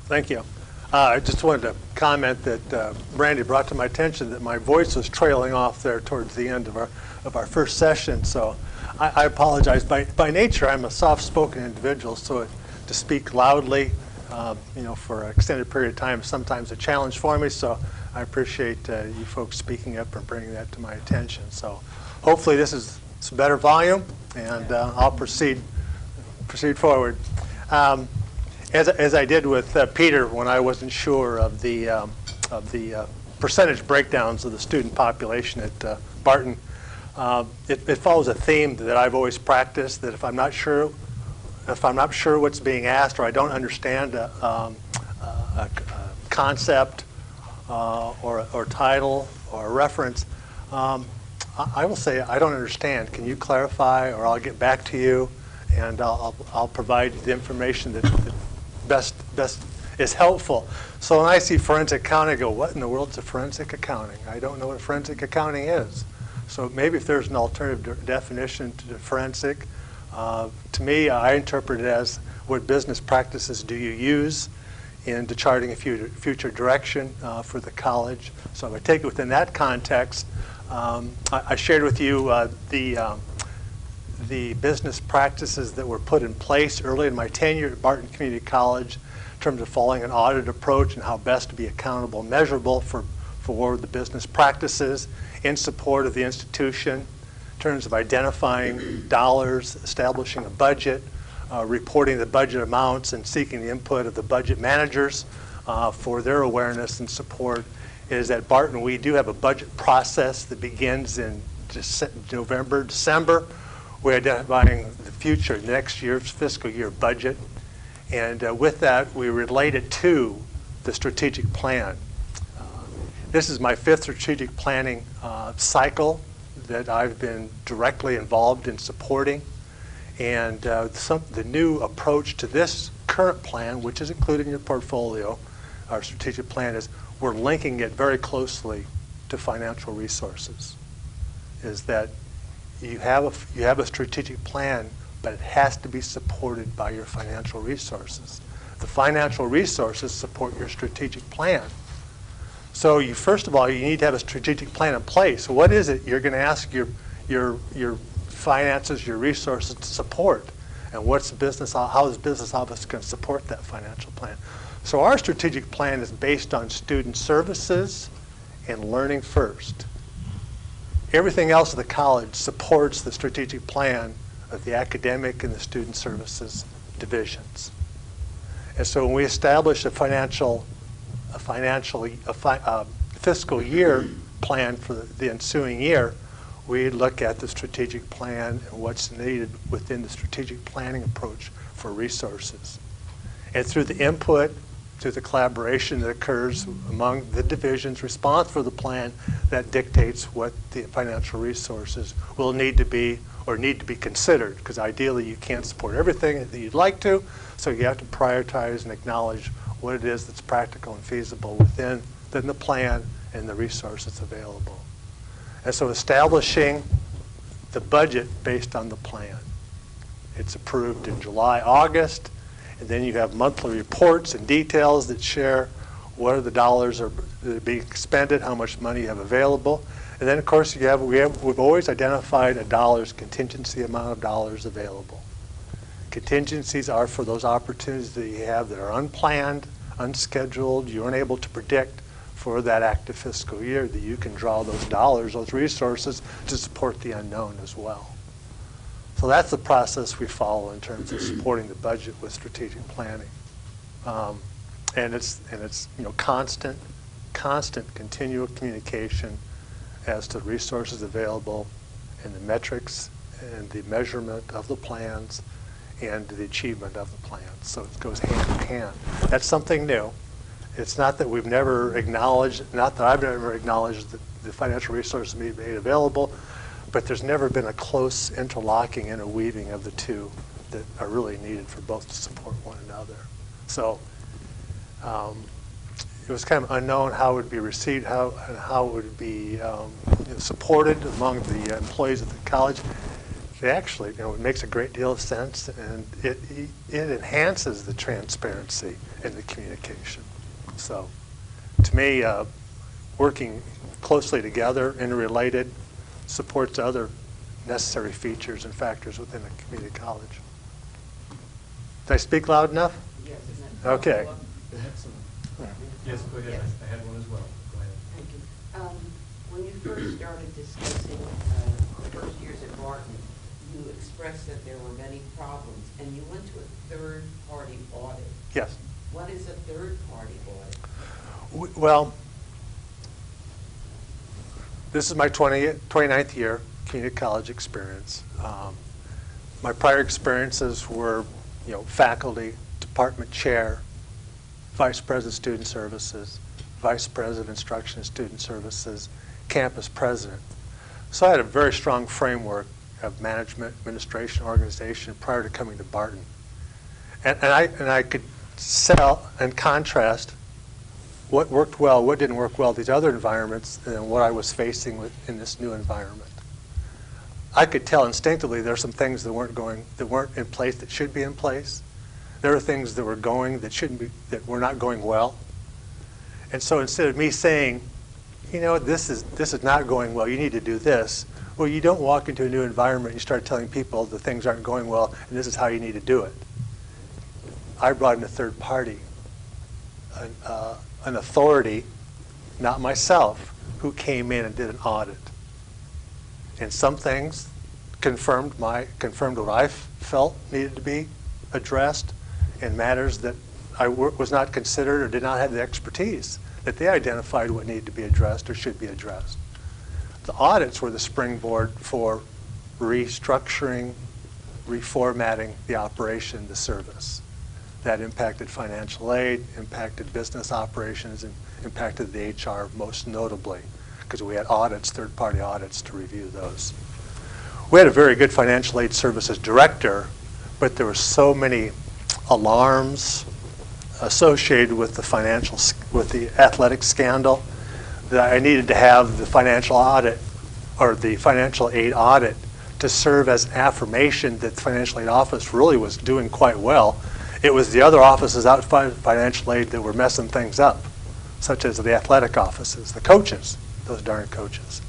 Thank you. I just wanted to comment that Brandy brought to my attention that my voice was trailing off there towards the end of our first session. So I apologize. By nature, I'm a soft-spoken individual, so to speak loudly, for an extended period of time is sometimes a challenge for me. So I appreciate you folks speaking up and bringing that to my attention. So hopefully this is some better volume, and I'll proceed forward. As I did with Peter when I wasn't sure of the percentage breakdowns of the student population at Barton, it follows a theme that I've always practiced, that if I'm not sure what's being asked, or I don't understand a concept or title or a reference, I will say, I don't understand. Can you clarify, or I'll get back to you, and I'll provide the information that best is helpful. So when I see forensic accounting, I go, what in the world is a forensic accounting? I don't know what forensic accounting is. So maybe if there's an alternative definition to forensic, to me, I interpret it as what business practices do you use into charting a future direction for the college. So if I take it within that context, I shared with you the business practices that were put in place early in my tenure at Barton Community College in terms of following an audit approach and how best to be accountable and measurable for the business practices in support of the institution, in terms of identifying dollars, establishing a budget, reporting the budget amounts, and seeking the input of the budget managers for their awareness and support. Is at Barton we do have a budget process that begins in November, December. We're identifying the future, next year's fiscal year budget. And with that, we relate it to the strategic plan. This is my 5th strategic planning cycle that I've been directly involved in supporting. And the new approach to this current plan, which is included in your portfolio, our strategic plan, is we're linking it very closely to financial resources. Is that you have a strategic plan, but it has to be supported by your financial resources. The financial resources support your strategic plan. So first of all, you need to have a strategic plan in place. So what is it you're going to ask your finances, your resources to support? And how is the business office going to support that financial plan? So our strategic plan is based on student services and learning first. Everything else of the college supports the strategic plan of the academic and the student services divisions. And so when we establish a fiscal year plan for the ensuing year, we look at the strategic plan and what's needed within the strategic planning approach for resources. And through the input, through the collaboration that occurs among the divisions responsible for the plan, that dictates what the financial resources will need to be considered, because ideally you can't support everything that you'd like to, so you have to prioritize and acknowledge what it is that's practical and feasible within the plan and the resources available. And so establishing the budget based on the plan. It's approved in July, August, and then you have monthly reports and details that share what are the dollars that are being expended, how much money you have available. And then, of course, we've always identified a contingency amount of dollars available. Contingencies are for those opportunities that you have that are unplanned, unscheduled, you aren't able to predict for that active fiscal year, that you can draw those dollars, those resources to support the unknown as well. So that's the process we follow in terms of supporting the budget with strategic planning. And it's constant, continual communication as to resources available and the metrics and the measurement of the plans and the achievement of the plans. So it goes hand in hand. That's something new. It's not that we've never acknowledged, not that I've never acknowledged that the financial resources be made available, but there's never been a close interlocking and a weaving of the two that are really needed for both to support one another. So it was kind of unknown how it would be received, how it would be supported among the employees of the college. They actually, it makes a great deal of sense, and it enhances the transparency in the communication. So, to me, working closely together, interrelated, supports other necessary features and factors within a community college. Did I speak loud enough? Yes. Okay. Yes, go ahead. Yes. I had one as well. Go ahead. Thank you. When you first started discussing the first years at Barton, you expressed that there were many problems, and you went to a third-party audit. Yes. What is a third-party audit? Well, this is my 29th year community college experience. My prior experiences were, faculty, department chair, vice president of student services, vice president of instruction and student services, campus president. So I had a very strong framework of management, administration, organization prior to coming to Barton. And I could sell and contrast what worked well, what didn't work well, these other environments, and what I was facing in this new environment. I could tell instinctively there are some things that weren't in place that should be in place. There are things that were going that were not going well. And so instead of me saying, this is not going well, you need to do this, well, you don't walk into a new environment and you start telling people that things aren't going well and this is how you need to do it. I brought in a third party, an authority, not myself, who came in and did an audit. And some things confirmed what I felt needed to be addressed, and matters that I was not considered or did not have the expertise that they identified what needed to be addressed or should be addressed. The audits were the springboard for restructuring, reformatting the operation, the service. That impacted financial aid, impacted business operations, and impacted the HR most notably, because we had audits, third-party audits, to review those. We had a very good financial aid services director, but there were so many alarms associated with the athletic scandal that I needed to have the financial audit or the financial aid audit to serve as affirmation that the financial aid office really was doing quite well. It was the other offices outside of financial aid that were messing things up, such as the athletic offices, the coaches, those darn coaches.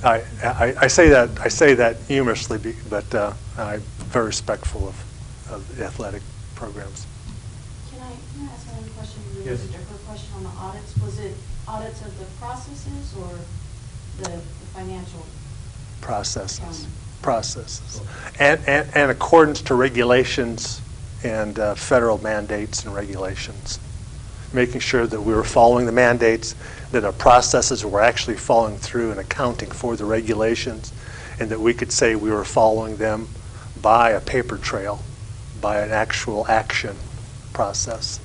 I say that humorously, but I'm very respectful of the athletic programs. Can I ask another question? Really, Yes. a different question on the audits. Was it audits of the processes or the financial Processes. accounting? Processes. And accordance to regulations and federal mandates and regulations. Making sure that we were following the mandates, that our processes were actually following through and accounting for the regulations, and that we could say we were following them by a paper trail, by an actual action process.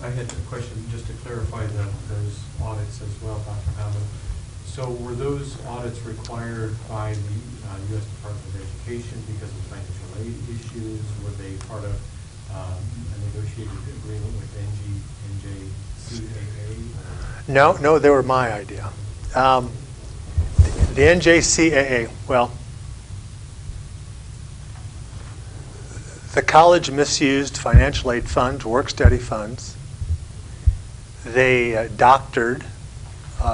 I had a question just to clarify those audits as well, Dr. Hammond. So were those audits required by the U.S. Department of Education because of financial aid issues? Were they part of a negotiated agreement with NJCAA? No, they were my idea. The NJCAA, well, the college misused financial aid funds, work-study funds. They doctored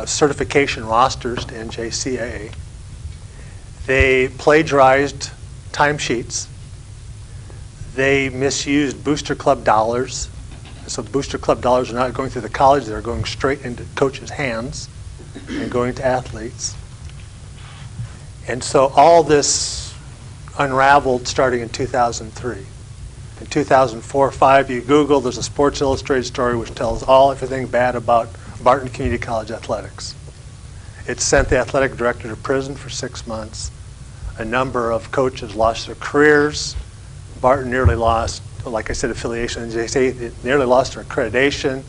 certification rosters to NJCAA. They plagiarized timesheets. They misused Booster Club dollars. So Booster Club dollars are not going through the college. They're going straight into coaches' hands and going to athletes. And so all this unraveled starting in 2003. In 2004-05, you Google, there's a Sports Illustrated story which tells everything bad about Barton Community College athletics. It sent the athletic director to prison for 6 months. A number of coaches lost their careers. Barton nearly lost, like I said, affiliation in JC. Nearly lost their accreditation.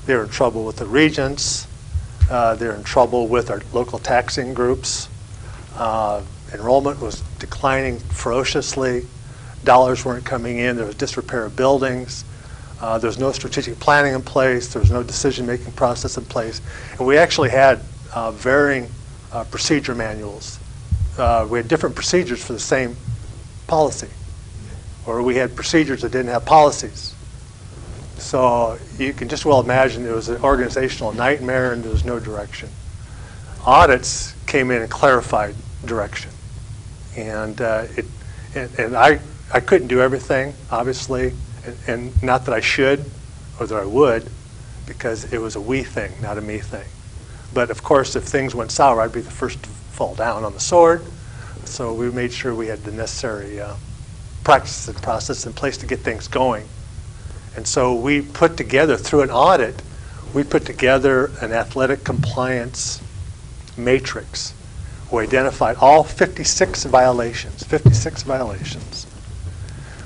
They were in trouble with the regents. They're in trouble with our local taxing groups. Enrollment was declining ferociously. Dollars weren't coming in. There was disrepair of buildings. There was no strategic planning in place. There was no decision-making process in place. And we actually had varying procedure manuals. We had different procedures for the same policy, or we had procedures that didn't have policies. So you can just well imagine it was an organizational nightmare and there was no direction. Audits came in and clarified direction. And I couldn't do everything, obviously, and not that I should or that I would, because it was a we thing, not a me thing. But of course, if things went sour, I'd be the first to fall down on the sword. So we made sure we had the necessary practices and process in place to get things going. And so we put together, through an audit, we put together an athletic compliance matrix. We identified all 56 violations, 56 violations.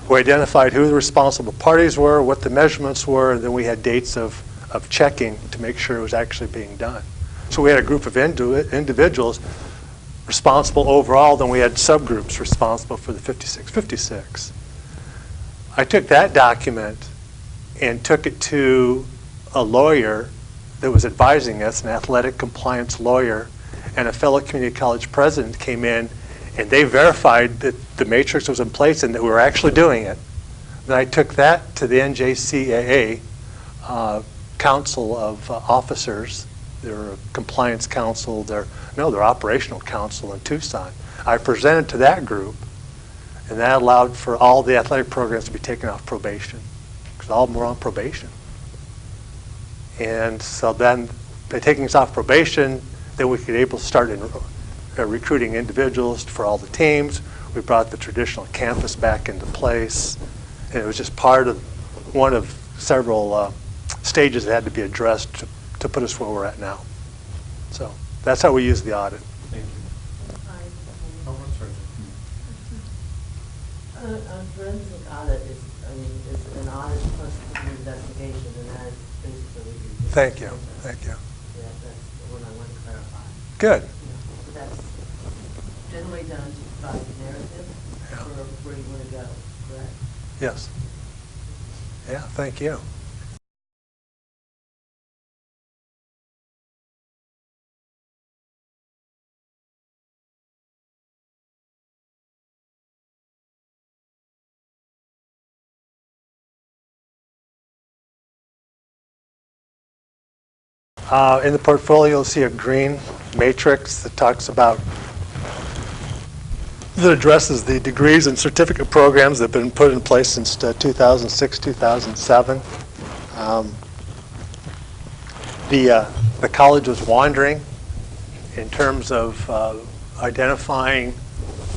We identified who the responsible parties were, what the measurements were, and then we had dates of checking to make sure it was actually being done. So we had a group of individuals responsible overall, then we had subgroups responsible for the 56. I took that document and took it to a lawyer that was advising us, an athletic compliance lawyer, and a fellow community college president came in, and they verified that the matrix was in place and that we were actually doing it. Then I took that to the NJCAA Council of Officers, their compliance council, their operational council in Tucson. I presented to that group, and that allowed for all the athletic programs to be taken off probation, because all of them were on probation. And so then, by taking us off probation, then we could able to start recruiting individuals for all the teams. We brought the traditional campus back into place, and it was just part of one of several stages that had to be addressed to put us where we're at now. So that's how we use the audit. Thank you. Oh, I'm sorry. A forensic audit is an audit plus an investigation, and that is basically what you do. Thank you. Thank you. Yeah, that's what I want to clarify. Good. So that's generally done to provide the narrative for where you want to go, correct? Yes. Yeah, thank you. In the portfolio, you'll see a green matrix that talks about, that addresses the degrees and certificate programs that have been put in place since 2006, 2007. The college was wandering in terms of identifying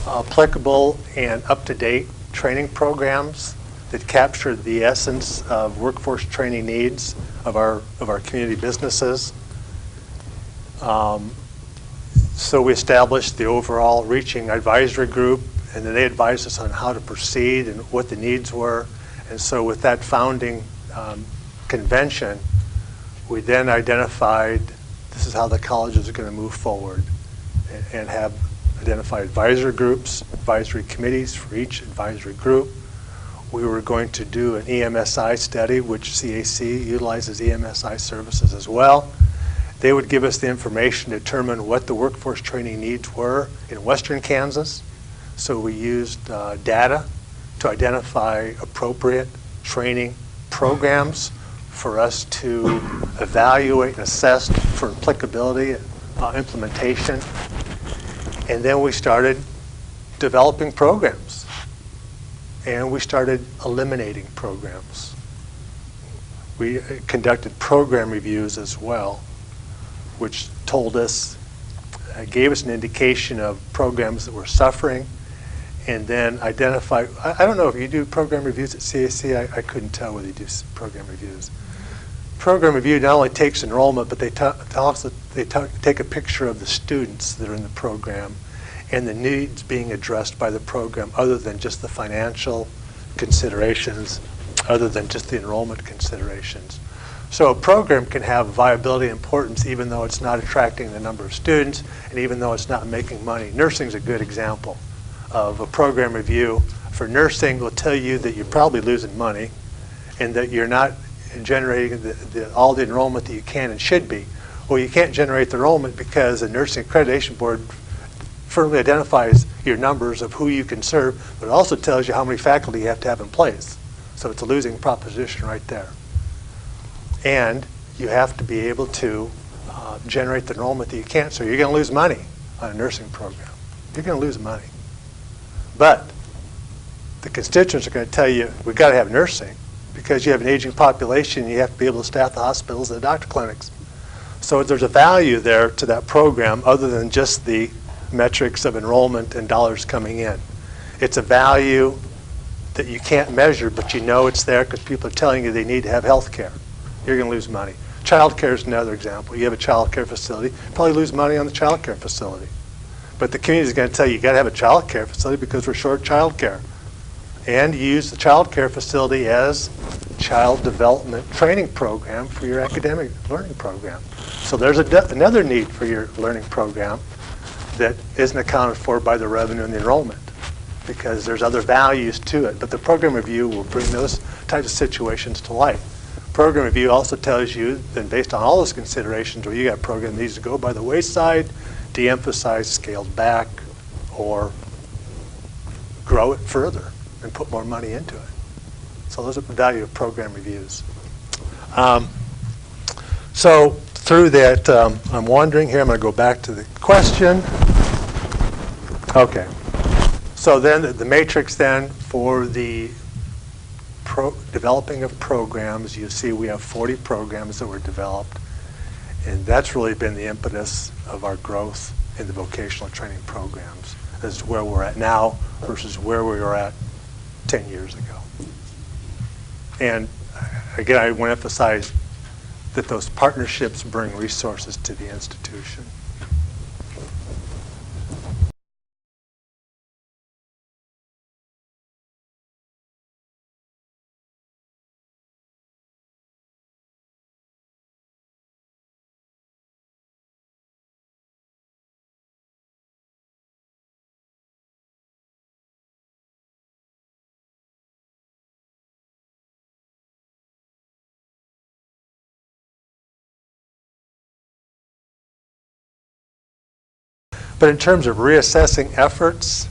applicable and up-to-date training programs that captured the essence of workforce training needs of our community businesses. So we established the overall reaching advisory group, and then they advised us on how to proceed and what the needs were. And so with that founding convention, we then identified this is how the college is going to move forward, and have identified advisory groups, advisory committees for each advisory group. We were going to do an EMSI study, which CAC utilizes EMSI services as well. They would give us the information to determine what the workforce training needs were in western Kansas. So we used data to identify appropriate training programs for us to evaluate and assess for applicability, implementation. And then we started developing programs. And we started eliminating programs. We conducted program reviews as well, which told us, gave us an indication of programs that were suffering, and then identified, I don't know if you do program reviews at CAC, I couldn't tell whether you do program reviews. Program review not only takes enrollment, but they take a picture of the students that are in the program and the needs being addressed by the program, other than just the financial considerations, other than just the enrollment considerations. So a program can have viability and importance even though it's not attracting the number of students and even though it's not making money. Nursing is a good example of a program review. For nursing, will tell you that you're probably losing money and that you're not generating all the enrollment that you can and should be. Well, you can't generate the enrollment because the Nursing Accreditation Board firmly identifies your numbers of who you can serve, but it also tells you how many faculty you have to have in place. So it's a losing proposition right there. And you have to be able to generate the enrollment that you can't, so you're going to lose money on a nursing program. You're going to lose money. But the constituents are going to tell you, we've got to have nursing because you have an aging population and you have to be able to staff the hospitals and the doctor clinics. So there's a value there to that program other than just the metrics of enrollment and dollars coming in. It's a value that you can't measure, but you know it's there because people are telling you they need to have health care. You're going to lose money. Child care is another example. You have a child care facility, probably lose money on the child care facility. But the community is going to tell you, you got to have a child care facility because we're short child care. And you use the child care facility as child development training program for your academic learning program. So there's another need for your learning program that isn't accounted for by the revenue and the enrollment because there's other values to it. But the program review will bring those types of situations to light. Program review also tells you that based on all those considerations, where you got a program that needs to go by the wayside, de-emphasize, scaled back, or grow it further and put more money into it. So those are the value of program reviews. So through that, I'm wondering here, I'm going to go back to the question. Okay. So then the matrix then for the developing of programs, you see we have 40 programs that were developed, and that's really been the impetus of our growth in the vocational training programs as to where we're at now versus where we were at 10 years ago. And again, I want to emphasize that those partnerships bring resources to the institution. But in terms of reassessing efforts,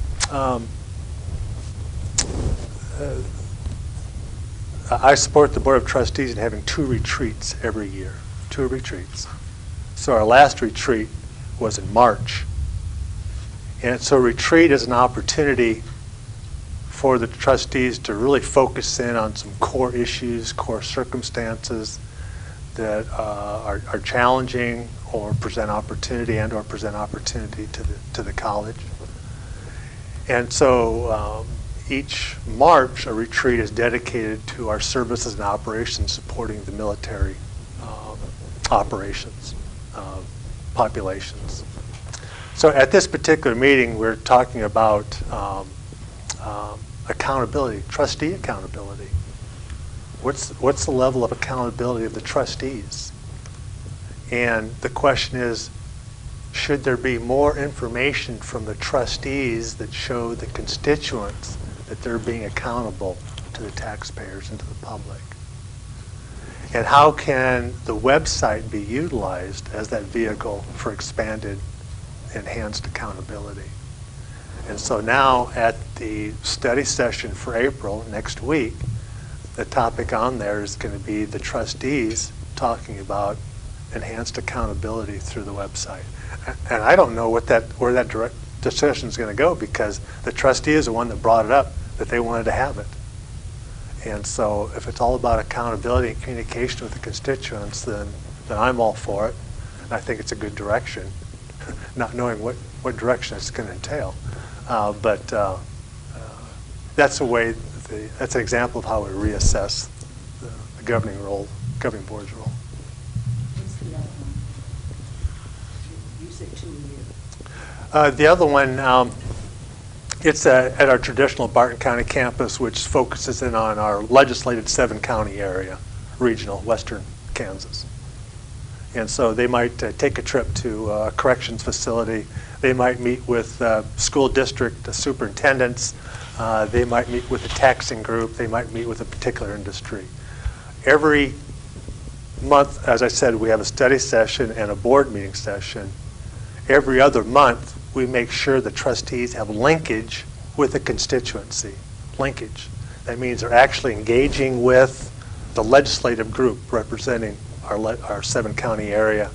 I support the Board of Trustees in having 2 retreats every year, 2 retreats. So our last retreat was in March. And so retreat is an opportunity for the trustees to really focus in on some core issues, core circumstances that are challenging or present opportunity or present opportunity to the college. And so each March, a retreat is dedicated to our services and operations supporting the military operations, populations. So at this particular meeting, we're talking about accountability, trustee accountability. What's the level of accountability of the trustees? And the question is, should there be more information from the trustees that show the constituents that they're being accountable to the taxpayers and to the public? And how can the website be utilized as that vehicle for expanded, enhanced accountability? And so now at the study session for April next week, the topic on there is going to be the trustees talking about enhanced accountability through the website. And I don't know where that direct discussion is going to go because the trustee is the one that brought it up that they wanted to have it. And so if it's all about accountability and communication with the constituents, then I'm all for it. And I think it's a good direction, not knowing what direction it's going to entail. But that's a way, that's an example of how we reassess the governing board's role. What's the other one? You said 2 a year. The other one, it's at our traditional Barton County campus, which focuses in on our legislated 7-county area, regional, western Kansas. And so they might take a trip to a corrections facility. They might meet with school district superintendents. They might meet with a taxing group. They might meet with a particular industry. Every month, as I said, we have a study session and a board meeting session. Every other month, we make sure the trustees have linkage with the constituency. Linkage. That means they're actually engaging with the legislative group representing our 7-county area,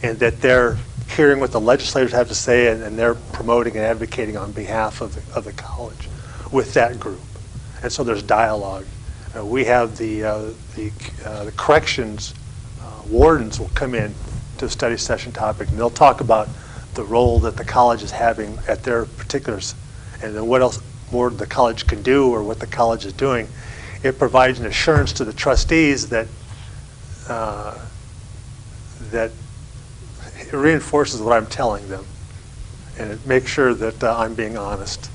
and that they're hearing what the legislators have to say, and they're promoting and advocating on behalf of the college with that group. And so there's dialogue. We have the corrections wardens will come in to a study session topic, and they'll talk about the role that the college is having at their particulars, and then what else more the college can do or what the college is doing. It provides an assurance to the trustees that that it reinforces what I'm telling them, and it makes sure that I'm being honest.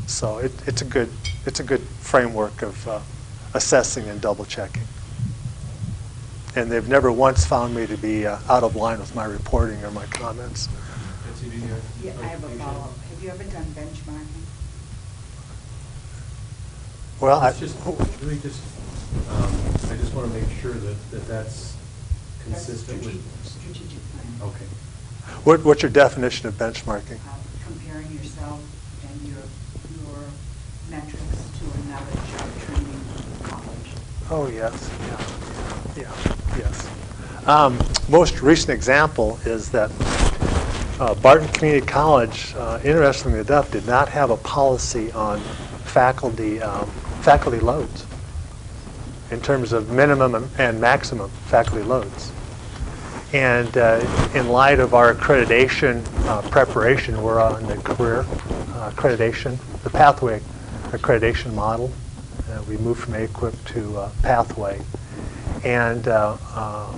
So it's a good framework of assessing and double checking. And they've never once found me to be out of line with my reporting or my comments. Yeah, I have a follow-up. Have you ever done benchmarking? Well, It's just, really just, I just want to make sure that that's consistent with. Strategic plan. Okay. what's your definition of benchmarking? Comparing yourself and your metrics to another job training college. Oh, yes. Yes. Most recent example is that Barton Community College, interestingly enough, did not have a policy on faculty loads in terms of minimum and maximum faculty loads. And in light of our accreditation preparation, we're on the career accreditation, the pathway accreditation model. We moved from AQUIP to pathway. And our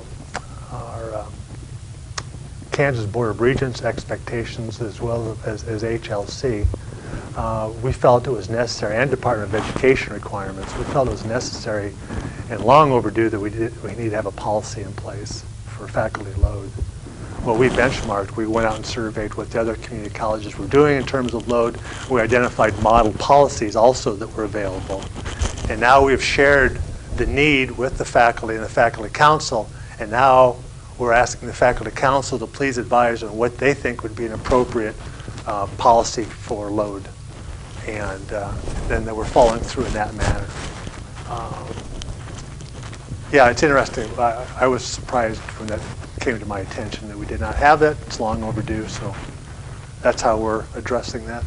Kansas Board of Regents expectations, as well as HLC, we felt it was necessary, and Department of Education requirements, we felt it was necessary and long overdue that we need to have a policy in place for faculty load. Well, we benchmarked. We went out and surveyed what the other community colleges were doing in terms of load. We identified model policies also that were available. And now we've shared the need with the faculty and the faculty council, and now we're asking the faculty council to please advise on what they think would be an appropriate policy for load. And then we're following through in that manner. Yeah, it's interesting. I was surprised when that came to my attention that we did not have that. It's long overdue, so that's how we're addressing that.